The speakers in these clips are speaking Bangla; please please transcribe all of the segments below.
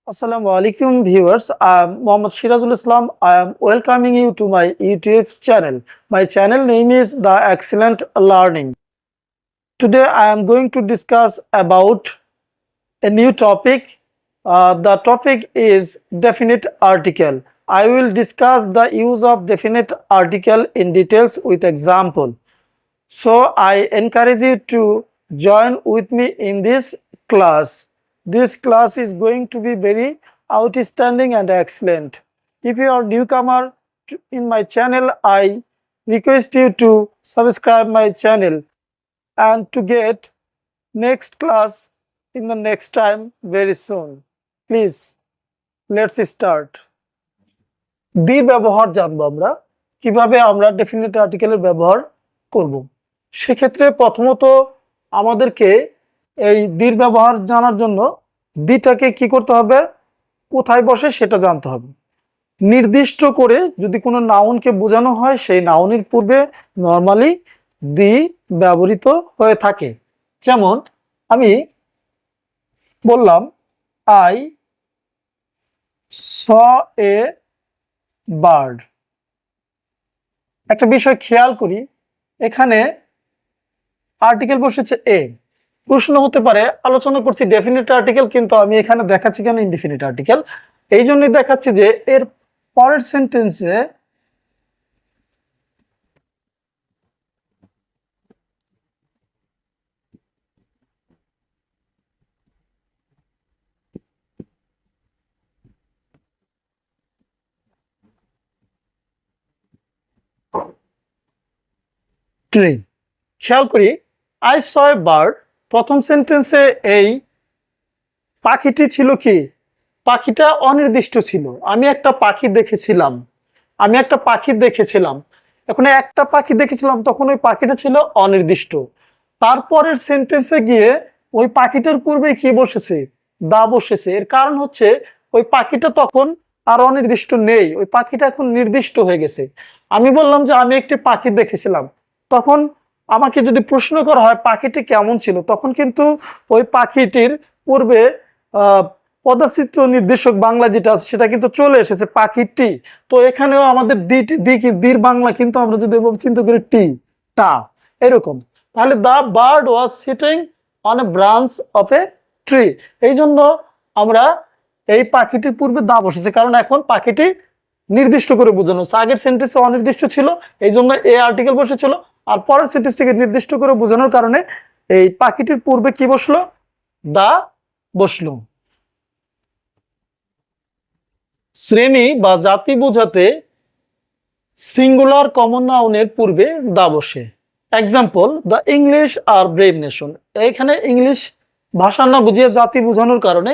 Assalamu alaikum viewers. I am Mohammad Shirazul Islam. I am welcoming you to my YouTube channel. My channel name is The Excellent Learning. Today I am going to discuss about a new topic. The topic is definite article. I will discuss the use of definite article in details with example. So I encourage you to join with me in this class. This class is going to be very outstanding and excellent. If you are newcomer in my channel, I request you to subscribe my channel and to get next class in the next time very soon. Please, let's start. দি ব্যবহার জানবো আমরা কিভাবে আমরা ডেফিনিট আর্টিকেলের ব্যবহার করব। সেক্ষেত্রে প্রথমত আমাদেরকে এই দির ব্যবহার জানার জন্য দিটাকে কি করতে হবে, কোথায় বসে সেটা জানতে হবে। নির্দিষ্ট করে যদি কোনো নাউনকে বোঝানো হয় সেই নাউনের পূর্বে নর্মালি দি ব্যবহৃত হয়ে থাকে। যেমন আমি বললাম আই স এ বার্ড। একটা বিষয় খেয়াল করি, এখানে আর্টিকেল বসেছে এ। প্রশ্ন হতে পারে আলোচনা করছি ডেফিনিট আর্টিকেল, কিন্তু আমি এখানে দেখাচ্ছি কেন ইনডিফিনিট আর্টিকেল? এই জন্যই দেখাচ্ছি যে এর পরের সেন্টেন্সে ট্রি। খেয়াল করি আই স এ বার্ড, প্রথম সেন্টেন্সে এই পাখিটি ছিল কি? পাখিটা অনির্দিষ্ট ছিল। আমি একটা পাখি দেখেছিলাম। এখন একটা পাখি দেখেছিলাম, তখন ওই পাখিটা ছিল অনির্দিষ্ট। তারপরের সেন্টেন্সে গিয়ে ওই পাখিটার পূর্বে কি বসেছে? দা বসেছে। এর কারণ হচ্ছে ওই পাখিটা তখন আর অনির্দিষ্ট নেই, ওই পাখিটা এখন নির্দিষ্ট হয়ে গেছে। আমি বললাম যে আমি একটি পাখি দেখেছিলাম, তখন আমাকে যদি প্রশ্ন করা হয় পাখিটি কেমন ছিল, তখন কিন্তু ওই পাখিটির পূর্বে পদচিত্র নির্দেশক বাংলা যেটা আছে সেটা কিন্তু চলে এসেছে পাখিটি। তো এখানেও আমাদের দির বাংলা কিন্তু আমরা যদি চিন্তা করি টি টা এরকম, তাহলে the bird was sitting on a branch of a tree. এই জন্য আমরা এই পাখিটির পূর্বে দা বসেছে, কারণ এখন পাখিটি নির্দিষ্ট করে বোঝানো হচ্ছে। আগের সেন্টেন্সে অনির্দিষ্ট ছিল, এই জন্য এ আর্টিকেল বসেছিল। আর পরের সেন্টেন্সটিকে নির্দিষ্ট করে বোঝানোর কারণে এই পাখিটির পূর্বে কি বসলো? দা বসলো। শ্রেণী বা জাতি বোঝাতে সিঙ্গুলার কমন নাউনের পূর্বে দা বসে। Example, the English are brave nation. এখানে ইংলিশ ভাষা না বুঝিয়ে জাতি বোঝানোর কারণে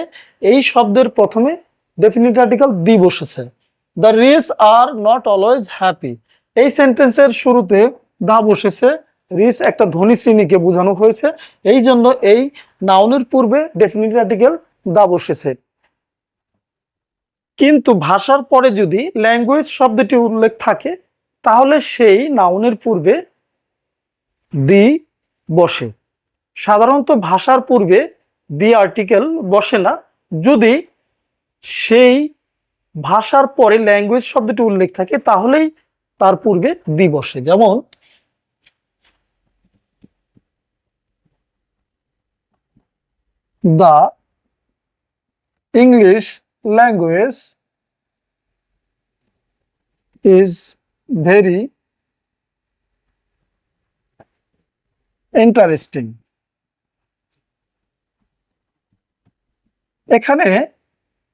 এই শব্দের প্রথমে ডেফিনিট আর্টিকেল দি বসেছে। The rich are not always happy. এই সেন্টেন্সের শুরুতে দা বসেছে। রিচ একটা ধনী শ্রেণীকে বোঝানো হয়েছে, এই জন্য এই নাউনের পূর্বে ডেফিনিট আর্টিকেল দা বসেছে। কিন্তু ভাষার পরে যদি ল্যাঙ্গুয়েজ শব্দটি উল্লেখ থাকে, তাহলে সেই নাউনের পূর্বে দি বসে। সাধারণত ভাষার পূর্বে দি আর্টিকেল বসে না। যদি সেই ভাষার পরে ল্যাঙ্গুয়েজ শব্দটি উল্লেখ থাকে, তাহলেই তার পূর্বে দি বসে। যেমন the English language is very interesting. এখানে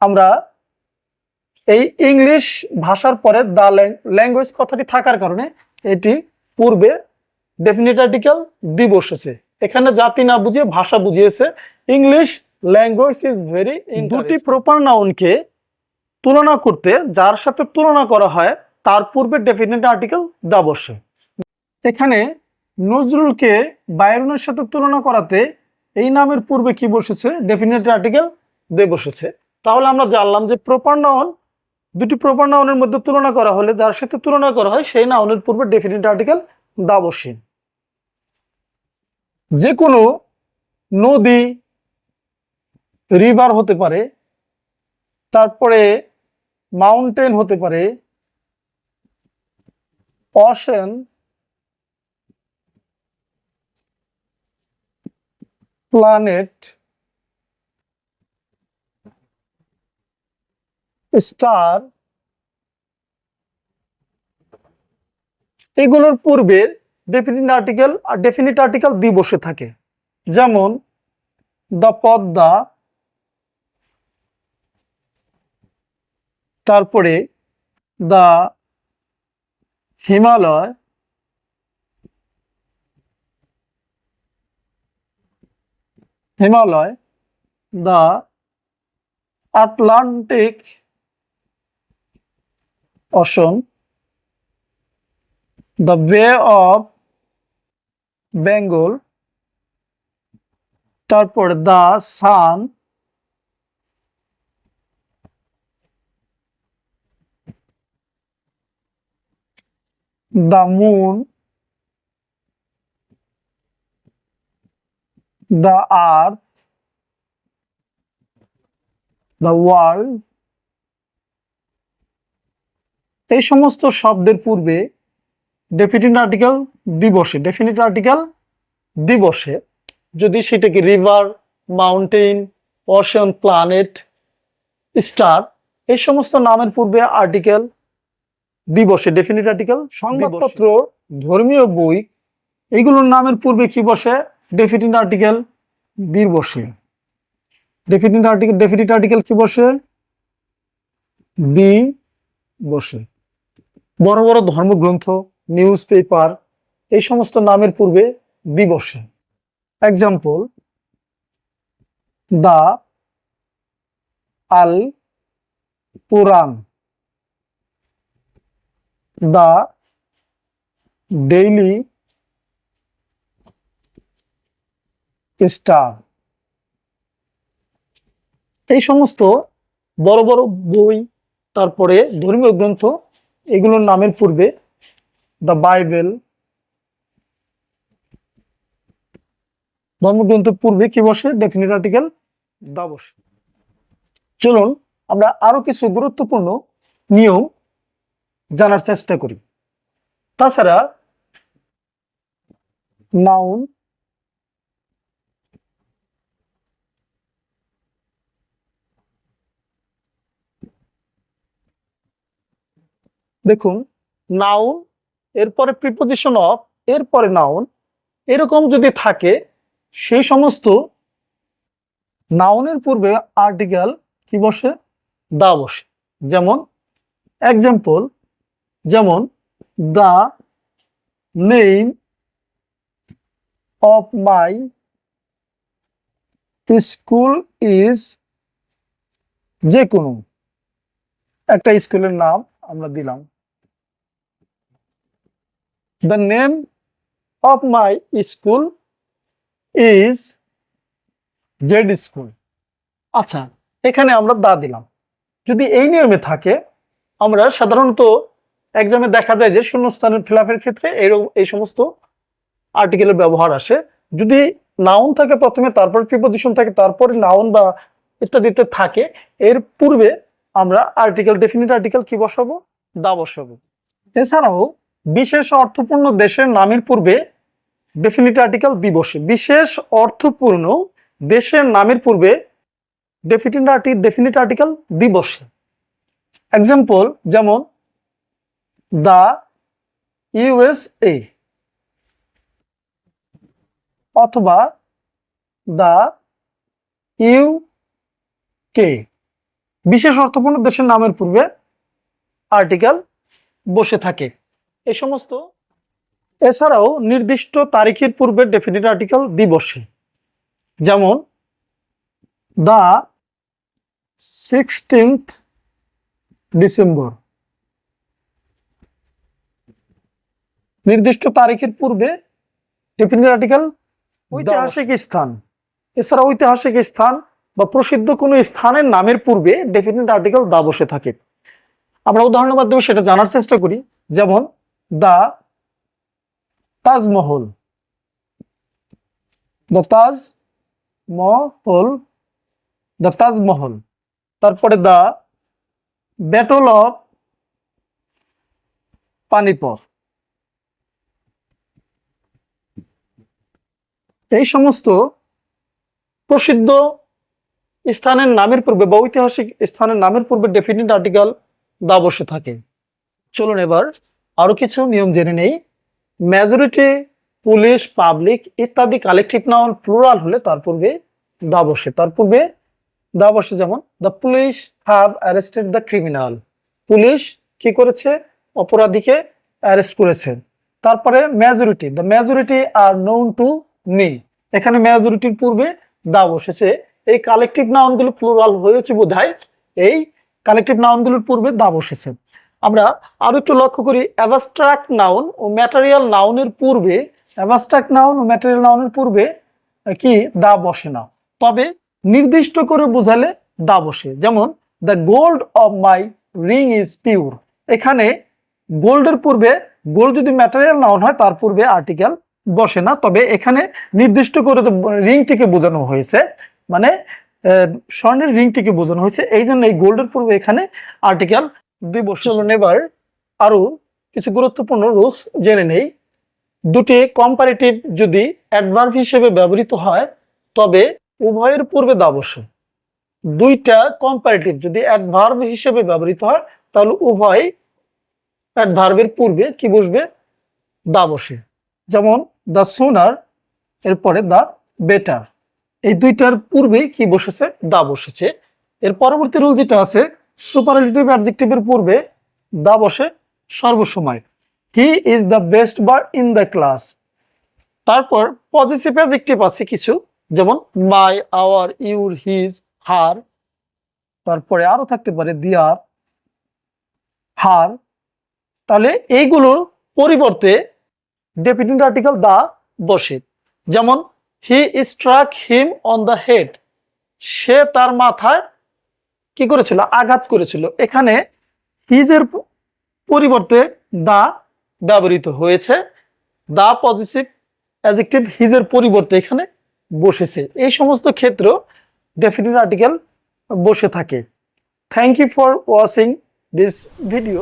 আমরা এই ইংলিশ ভাষার পরে দা ল্যাঙ্গুয়েজ কথাটি থাকার কারণে এটি পূর্বে ডেফিনিট আর্টিকেল দি বসেছে। এখানে জাতি না বুঝিয়ে ভাষা বুঝিয়েছে। English language is very. দুটি প্রপার নাউনকে তুলনা করতে যার সাথে তুলনা করা হয় তার পূর্বে ডেফিনিট আর্টিকেল দা বসে। এখানে নজরুলকে বায়রনের সাথে তুলনা করাতে এই নামের পূর্বে কি বসেছে? ডেফিনিট আর্টিকেল দে বসেছে। তাহলে আমরা জানলাম যে প্রপার নাউন, দুটি প্রপার নাউনের মধ্যে তুলনা করা হলে যার সাথে তুলনা করা হয় সেই নাউনের পূর্বে ডেফিনিট আর্টিকেল দা বসে। যে কোনো নদী রিভার হতে পারে, তারপরে মাউন্টেন হতে পারে, ওশেন, প্ল্যানেট, স্টার, এগুলোর পূর্বে ডেফিনিট আর্টিকেল দি বসে থাকে। যেমন দ্য পদ্মা, তারপরে the Himalaya, the Atlantic ocean, the বে অফ বেঙ্গল, তারপর the sun, the moon, the earth, the world. এই সমস্ত শব্দের পূর্বে ডেফিনিট আর্টিকেল দি বসে। যদি সেটাকে river, mountain, ocean, planet, star, এই সমস্ত নামের পূর্বে আর্টিকেল দি বসে, ডেফিনিট আর্টিকেল। সংবাদপত্র, ধর্মীয় বই, এইগুলোর নামের পূর্বে কি বসে? ডেফিনিট আর্টিকেল দি বসে। ডেফিনিট আর্টিকেল কি বসে? দি বসে। বড় বড় ধর্মগ্রন্থ, নিউজ পেপার, এই সমস্ত নামের পূর্বে দি বসে। এক্সাম্পল, দা আল কুরআন, দা ডেইলি স্টার। এই সমস্ত বড় বড় বই, তারপরে ধর্মীয় গ্রন্থ, এগুলোর নামের পূর্বে দ্য বাইবেল, ধর্মগ্রন্থের পূর্বে কি বসে? ডেফিনিট আর্টিকেল দা বসে। চলুন আমরা আরো কিছু গুরুত্বপূর্ণ নিয়ম জানার চেষ্টা করি। তাছাড়া নাউন, দেখুন, নাউন, এরপরে প্রিপোজিশন অফ, এরপরে নাউন, এরকম যদি থাকে, সেই সমস্ত নাউনের পূর্বে আর্টিকেল কি বসে? দা বসে। যেমন এক্সাম্পল, যেমন the name of my school is, যে কোনো একটা স্কুলের নাম আমরা দিলাম। The name of my school is Z school. আচ্ছা, এখানে আমরা দা দিলাম। যদি এই নিয়মে থাকে, আমরা সাধারণত এক্সামে দেখা যায় যে শূন্যস্থানের ফিলাপের ক্ষেত্রে এই সমস্ত আর্টিকেলের ব্যবহার আসে। যদি নাউন থাকে প্রথমে, তারপর প্রিপোজিশন থাকে, তারপরে নাউন বা ইত্যাদিতে থাকে, এর পূর্বে আমরা আর্টিকেল, ডেফিনিট আর্টিকেল কি বসাবো? দা বসাবো। এছাড়াও বিশেষ অর্থপূর্ণ দেশের নামের পূর্বে ডেফিনিট আর্টিকেল দি বসে। বিশেষ অর্থপূর্ণ দেশের নামের পূর্বে ডেফিনিট আর্টিকেল দি বসে। এক্সাম্পল, যেমন দা ইউএসএ, অথবা দা ইউকে। বিশেষ অর্থপূর্ণ দেশের নামের পূর্বে আর্টিকেল বসে থাকে এই সমস্ত। এছাড়াও নির্দিষ্ট তারিখের পূর্বে ডেফিনিট আর্টিকেল দি বসে। যেমন দা 16th ডিসেম্বর। নির্দিষ্ট তারিখের পূর্বে ডেফিনিট আর্টিকেল। ঐতিহাসিক স্থান, এছাড়া ঐতিহাসিক স্থান বা প্রসিদ্ধ কোনো স্থানের নামের পূর্বে ডেফিনিট আর্টিকেল দা বসে থাকে। আমরা উদাহরণের মাধ্যমে সেটা জানার চেষ্টা করি। যেমন দা তাজমহল, দ্য তাজমহল, দ্য তাজমহল। তারপরে দ্য ব্যাটল অফ পানিপথ। এই সমস্ত প্রসিদ্ধ স্থানের নামের পূর্বে বা ঐতিহাসিক স্থানের নামের পূর্বে ডেফিনিট আর্টিকেল দা বসে থাকে। চলুন এবার আরো কিছু নিয়ম জেনে নেই। মেজরিটি, পুলিশ, পাবলিক ইত্যাদি কালেকটিভ নাউন প্লুরাল হলে তার পূর্বে দা বসে। তার পূর্বে দা বসে, যেমন the police have arrested the criminal. Police কি করেছে? অপরাধীকে অ্যারেস্ট করেছে। তারপরে majority, the majority are known to me. এখানে মেজরিটির পূর্বে দা বসেছে। এই কালেকটিভ নাউনগুলো প্লুরাল হয়েছে বোধহয়, এই কালেকটিভ নাউনগুলোর পূর্বে দা বসেছে। আমরা আরো একটু লক্ষ্য করি, অ্যাবস্ট্রাক্ট নাউন ও ম্যাটেরিয়াল নাউনের পূর্বে, অ্যাবস্ট্রাক্ট নাউন ও ম্যাটেরিয়াল নাউনের পূর্বে কি দা বসে না, তবে নির্দিষ্ট করে বোঝালে দা বসে। যেমন the gold of my ring is pure. এখানে গোল্ডের পূর্বে, গোল্ড যদি ম্যাটেরিয়াল নাউন হয় তার পূর্বে আর্টিকেল বসে না, তবে এখানে নির্দিষ্ট করে রিংটিকে বোঝানো হয়েছে, মানে স্বর্ণের রিংটিকে বোঝানো হয়েছে, এই জন্য এই গোল্ডের পূর্বে এখানে আর্টিকেল দিব। চলুন এবার আরো কিছু গুরুত্বপূর্ণ রুলস জেনে নেই। দুটি কম্পারেটিভ যদি অ্যাডভার্ব হিসেবে ব্যবহৃত হয় তবে উভয়ের পূর্বে দা বসে। দুইটা কম্পারেটিভ যদি অ্যাডভার্ব হিসেবে ব্যবহৃত হয় তাহলে উভয় অ্যাডভার্বের পূর্বে কি বসবে? দা বসে। যেমন দ্য সুনার এরপরে দ্য বেটার, এই দুইটার পূর্বে কি বসেছে? দা বসেছে। এর পরবর্তী রুল যেটা আছে, সুপারলেটিভ অ্যাডজেক্টিভের পূর্বে দা বসে সর্বসময়। He is the best boy in the class. তারপর পজিটিভ অ্যাডজেক্টিভ আছে কিছু, যেমন my, our, your, his, her. তারপরে আরো থাকতে পারে দিয়ার, হার। তাহলে এইগুলোর পরিবর্তে ডেফিনিট আর্টিকেল দা বসে। যেমন he struck him on the head. সে তার মাথায় কি করেছিল? আঘাত করেছিল। এখানে হিজের পরিবর্তে দা ব্যবহৃত হয়েছে। দা পজিটিভ অ্যাডজেক্টিভ হিজের পরিবর্তে এখানে বসেছে। এই সমস্ত ক্ষেত্র ডেফিনিট আর্টিকেল বসে থাকে। Thank you for watching this video.